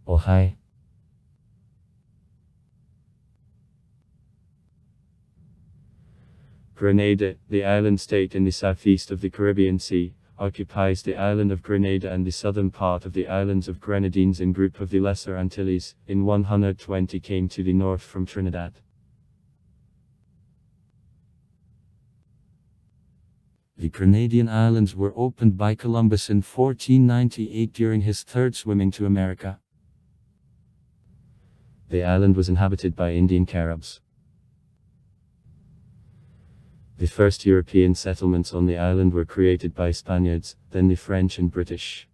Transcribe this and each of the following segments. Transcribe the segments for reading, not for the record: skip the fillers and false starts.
Oh hi. Grenada, the island state in the southeast of the Caribbean Sea, occupies the island of Grenada and the southern part of the islands of Grenadines in group of the Lesser Antilles, in 120 km to the north from Trinidad. The Grenadian islands were opened by Columbus in 1498 during his third swimming to America. The island was inhabited by Indian Caribs. The first European settlements on the island were created by Spaniards, then the French and British.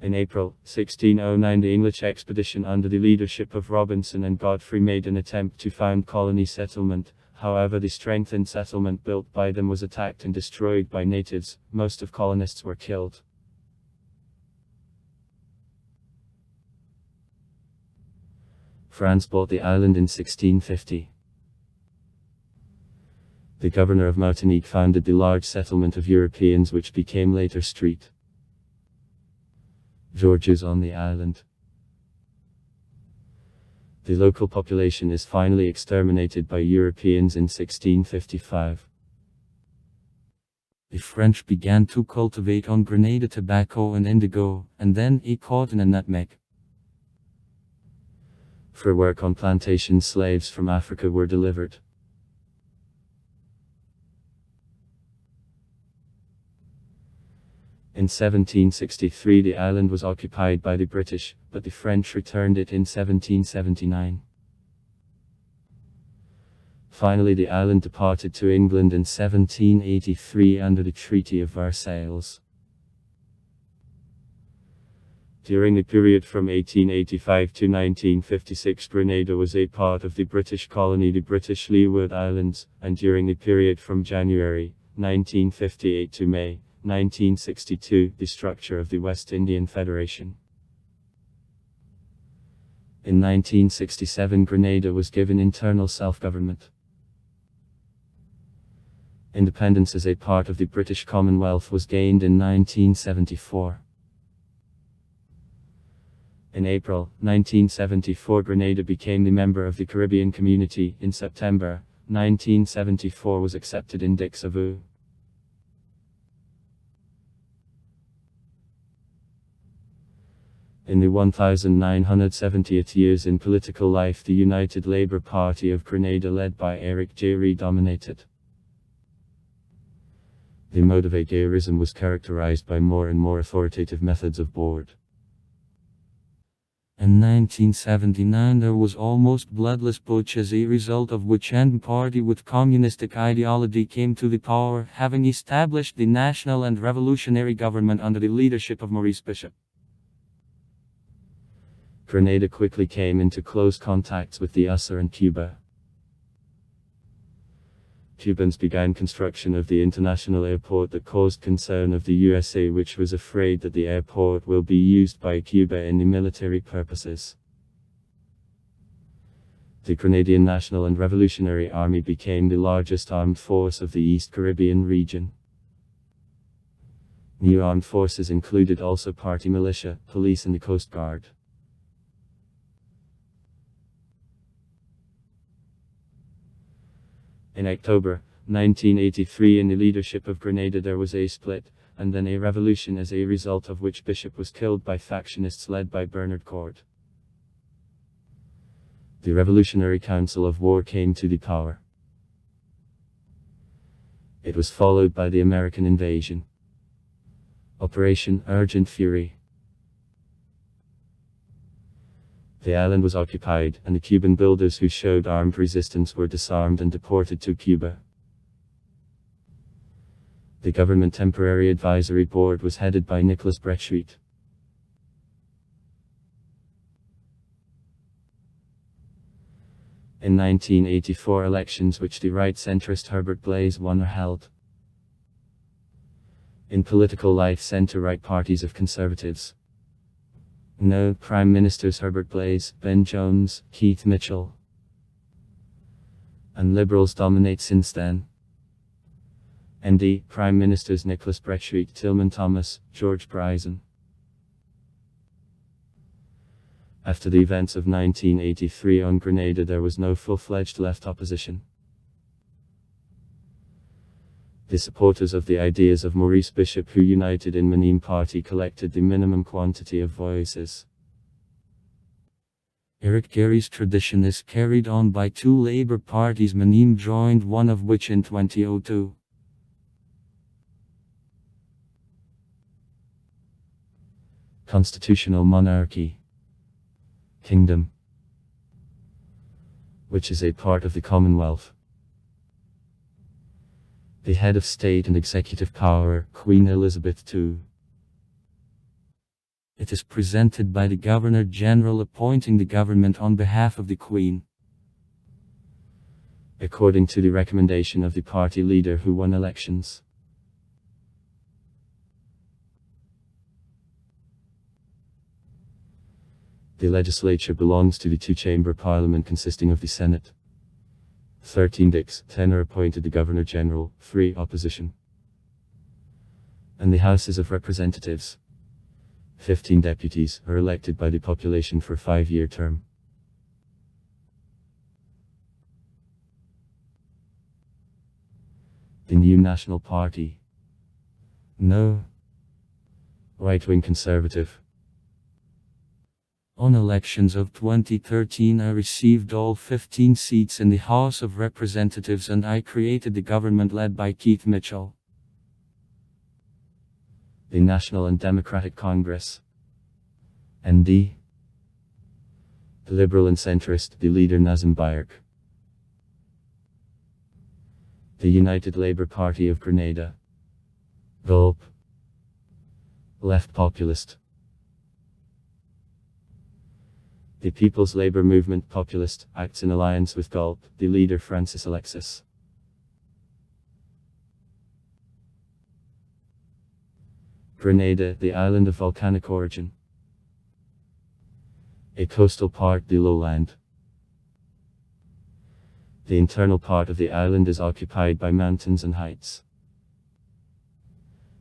In April 1609, the English expedition under the leadership of Robinson and Godfrey made an attempt to found colony settlement. However, the strengthened settlement built by them was attacked and destroyed by natives. Most of colonists were killed. France bought the island in 1650. The governor of Martinique founded the large settlement of Europeans which became later St. George's on the island. The local population is finally exterminated by Europeans in 1655. The French began to cultivate on Grenada tobacco and indigo, and then cotton and nutmeg. For work on plantations, slaves from Africa were delivered. In 1763 the island was occupied by the British, but the French returned it in 1779. Finally the island departed to England in 1783 under the Treaty of Versailles. During the period from 1885 to 1956 Grenada was a part of the British colony the British Leeward Islands, and during the period from January 1958 to May 1962, the structure of the West Indian Federation. In 1967 Grenada was given internal self-government. Independence as a part of the British Commonwealth was gained in 1974. In April 1974 Grenada became the member of the Caribbean Community. In September 1974 was accepted in Dixavou. In the 1970th years in political life, the United Labour Party of Grenada led by Eric J. dominated. The mode of agairism was characterized by more and more authoritative methods of board. In 1979 there was almost bloodless putsch as a result of which an party with communistic ideology came to the power, having established the national and revolutionary government under the leadership of Maurice Bishop. Grenada quickly came into close contacts with the USSR and Cuba. Cubans began construction of the international airport that caused concern of the USA, which was afraid that the airport will be used by Cuba in the military purposes. The Grenadian National and Revolutionary Army became the largest armed force of the East Caribbean region. New armed forces included also party militia, police and the Coast Guard. In October 1983 in the leadership of Grenada there was a split, and then a revolution as a result of which Bishop was killed by factionists led by Bernard Court. The Revolutionary Council of War came to the power. It was followed by the American invasion. Operation Urgent Fury. The island was occupied, and the Cuban builders who showed armed resistance were disarmed and deported to Cuba. The Government Temporary Advisory Board was headed by Nicholas Brecciut. In 1984 elections which the right-centrist Herbert Blaise won are held. In political life, center-right parties of conservatives. No Prime Ministers Herbert Blaise, Ben Jones, Keith Mitchell, and Liberals dominate since then. ND Prime Ministers Nicholas Brecciut, Tillman Thomas, George Bryson. After the events of 1983 on Grenada, there was no full-fledged left opposition. The supporters of the ideas of Maurice Bishop, who united in Menem Party, collected the minimum quantity of voices. Eric Gary's tradition is carried on by two Labour parties. Menem joined one of which in 2002. Constitutional monarchy. Kingdom, which is a part of the Commonwealth. The head of state and executive power, Queen Elizabeth II. It is presented by the Governor-General appointing the government on behalf of the Queen, according to the recommendation of the party leader who won elections. The legislature belongs to the two-chamber parliament consisting of the Senate. 13 dicks, 10 are appointed the Governor-General, 3 opposition. And the Houses of Representatives. 15 deputies are elected by the population for a 5-year term. The New National Party. No. Right-wing conservative. On elections of 2013, I received all 15 seats in the House of Representatives and I created the government led by Keith Mitchell. The National and Democratic Congress. ND. The Liberal and Centrist, the leader Nazim Bayrak. The United Labour Party of Grenada. GULP. Left Populist. The People's Labour Movement Populist acts in alliance with GULP, the leader Francis Alexis. Grenada, the island of volcanic origin. A coastal part, the lowland. The internal part of the island is occupied by mountains and heights.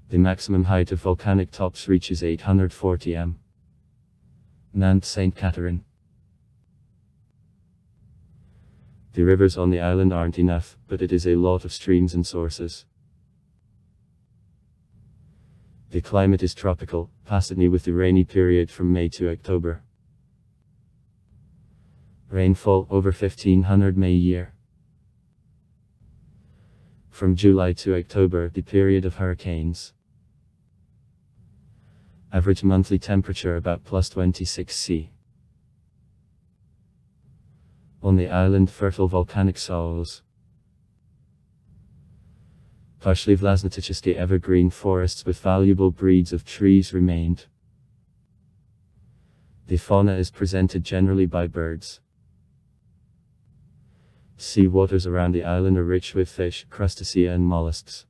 The maximum height of volcanic tops reaches 840 m. Nantes Saint Catherine. The rivers on the island aren't enough, but it is a lot of streams and sources. The climate is tropical, passively with the rainy period from May to October. Rainfall over 1500 May a year. From July to October, the period of hurricanes. Average monthly temperature about +26 C. On the island, fertile volcanic soils. Partially vlaznatichesky evergreen forests with valuable breeds of trees remained. The fauna is presented generally by birds. Sea waters around the island are rich with fish, crustacea and mollusks.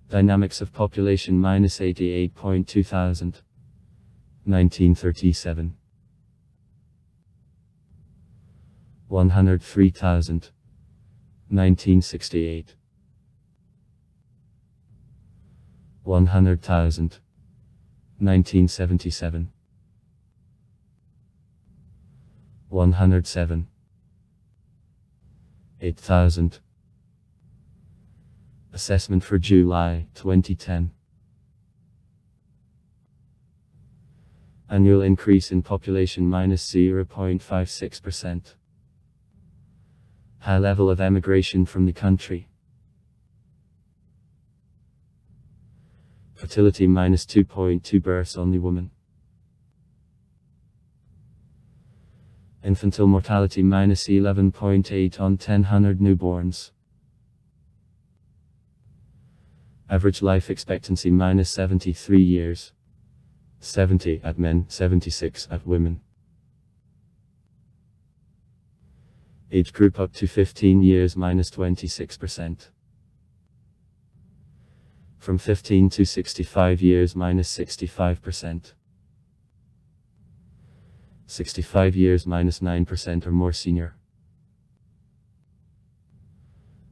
Dynamics of population -88,200. 1937. 103,000. 1968. 100,000. 1977. 107. 8,000. Assessment for July 2010. Annual increase in population -0.56%. High level of emigration from the country. Fertility -2.2 births on the woman. Infantile mortality -11.8 on 1,000 newborns. Average life expectancy -73 years. 70 at men, 76 at women. Age group up to 15 years -26%. From 15 to 65 years -65%. 65 years -9% or more senior.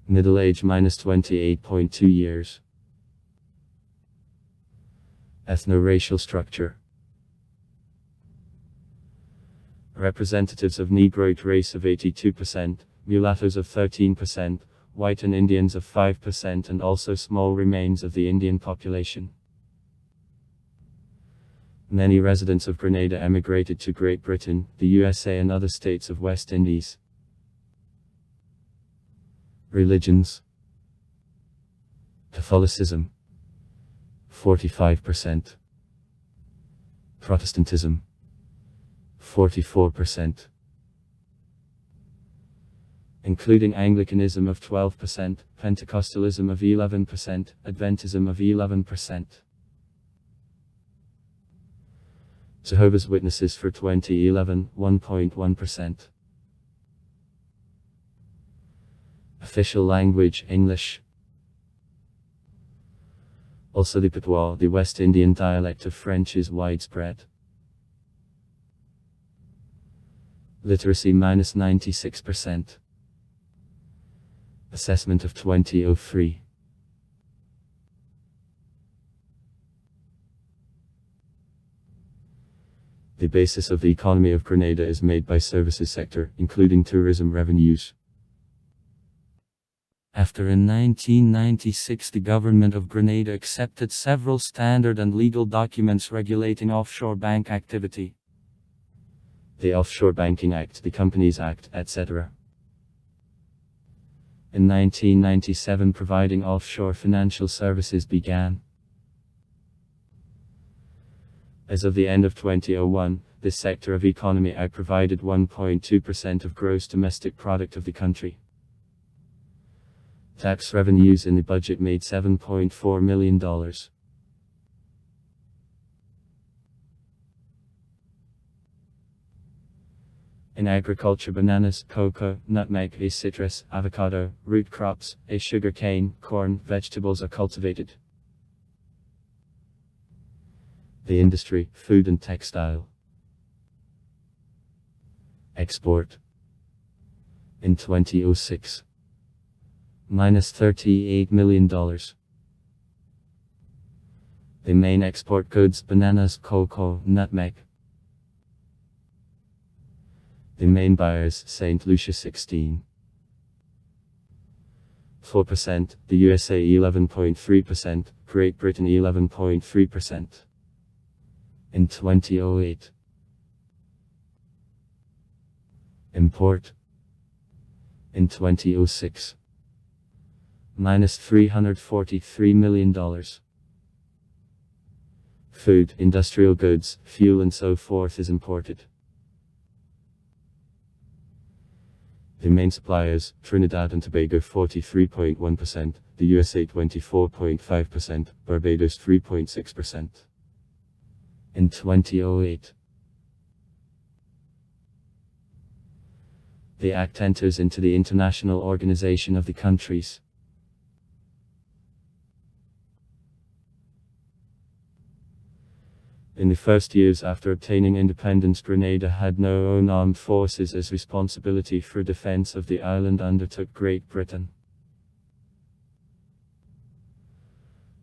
Middle age -28.2 years. Ethno-racial structure. Representatives of Negroid race of 82%, mulattoes of 13%, white and Indians of 5%, and also small remains of the Indian population. Many residents of Grenada emigrated to Great Britain, the USA and other states of West Indies. Religions. Catholicism 45%. Protestantism 44%. Including Anglicanism of 12%, Pentecostalism of 11%, Adventism of 11%. Jehovah's Witnesses for 2011, 1.1%. Official language, English. Also the patois, the West Indian dialect of French, is widespread. Literacy -96%. Assessment of 2003. The basis of the economy of Grenada is made by services sector, including tourism revenues. After in 1996 the government of Grenada accepted several standard and legal documents regulating offshore bank activity. The Offshore Banking Act, the Companies Act, etc. In 1997 providing offshore financial services began. As of the end of 2001, this sector of economy provided 1.2% of gross domestic product of the country. Tax revenues in the budget made $7.4 million. In agriculture, bananas, cocoa, nutmeg, a citrus, avocado, root crops, a sugar cane, corn, vegetables are cultivated. The industry, food and textile. Export. In 2006. -$38 million. The main export goods, bananas, cocoa, nutmeg. The main buyers, St. Lucia 16. 4%, the USA 11.3%, Great Britain 11.3%. In 2008. Import. In 2006. -$343 million. Food, industrial goods, fuel and so forth is imported. The main suppliers, Trinidad and Tobago 43.1%, the USA 24.5%, Barbados 3.6%. In 2008. The Act enters into the International Organization of the Countries. In the first years after obtaining independence, Grenada had no own armed forces, as responsibility for defense of the island undertook Great Britain.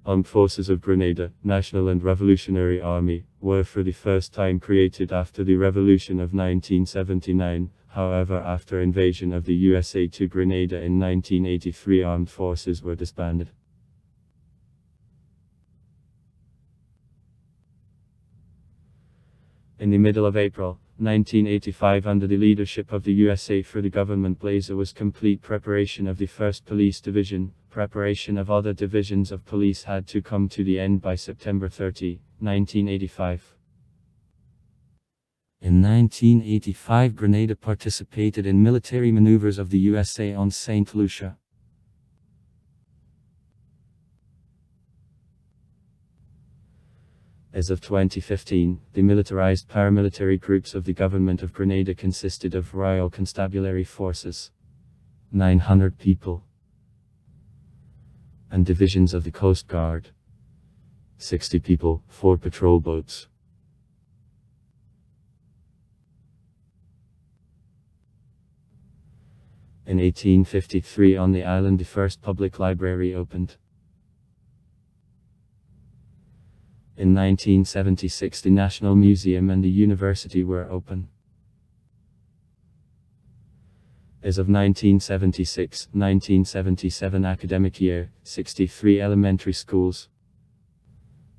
Armed Forces of Grenada, National and Revolutionary Army, were for the first time created after the Revolution of 1979, however after invasion of the USA to Grenada in 1983 armed forces were disbanded. In the middle of April, 1985, under the leadership of the USA for the government blazer, was complete preparation of the 1st Police Division. Preparation of other divisions of police had to come to the end by September 30, 1985. In 1985, Grenada participated in military maneuvers of the USA on St. Lucia. As of 2015, the militarized paramilitary groups of the government of Grenada consisted of Royal Constabulary Forces, 900 people, and divisions of the Coast Guard, 60 people, 4 patrol boats. In 1853 on the island the first public library opened. In 1976 the National Museum and the university were open. As of 1976-1977 academic year, 63 elementary schools,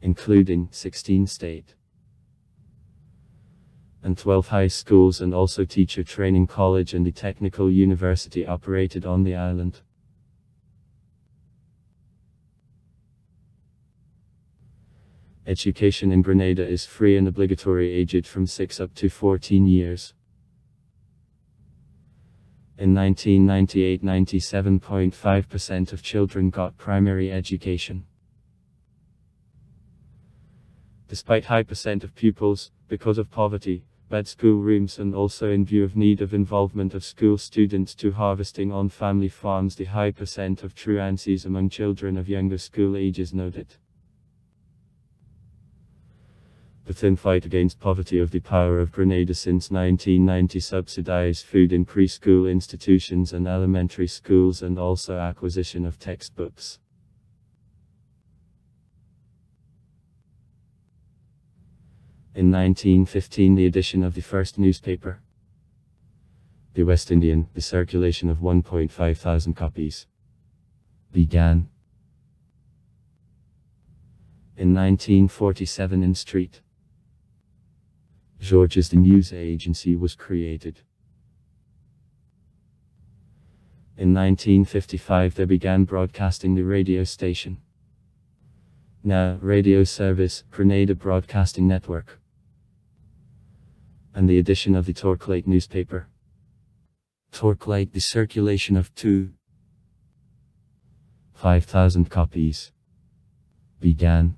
including 16 state and 12 high schools, and also teacher training college and the technical university operated on the island. Education in Grenada is free and obligatory, aged from 6 up to 14 years. In 1998, 97.5% of children got primary education. Despite high percent of pupils, because of poverty, bad school rooms, and also in view of need of involvement of school students to harvesting on family farms, the high percent of truancies among children of younger school age is noted. The thin fight against poverty of the power of Grenada since 1990 subsidize food in preschool institutions and elementary schools, and also acquisition of textbooks. In 1915 the edition of the first newspaper, the West Indian, the circulation of 1,500 copies, began. In 1947 in St. George's the news agency was created. In 1955 they began broadcasting the radio station, now Radio Service, Grenada Broadcasting Network, and the edition of the Torquelite newspaper. Torquelite, the circulation of 5,000 copies, began.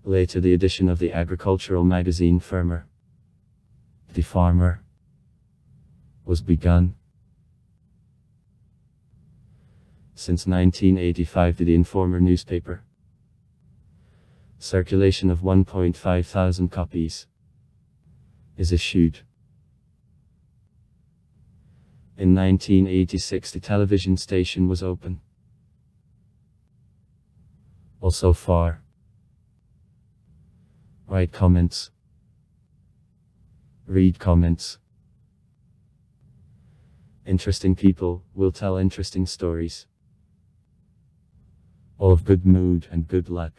Later the edition of the agricultural magazine Farmer, the Farmer, was begun. Since 1985 the Informer newspaper, circulation of 1,500 copies, is issued. In 1986 the television station was open. Also far. Write comments. Read comments. Interesting people will tell interesting stories. All of good mood and good luck.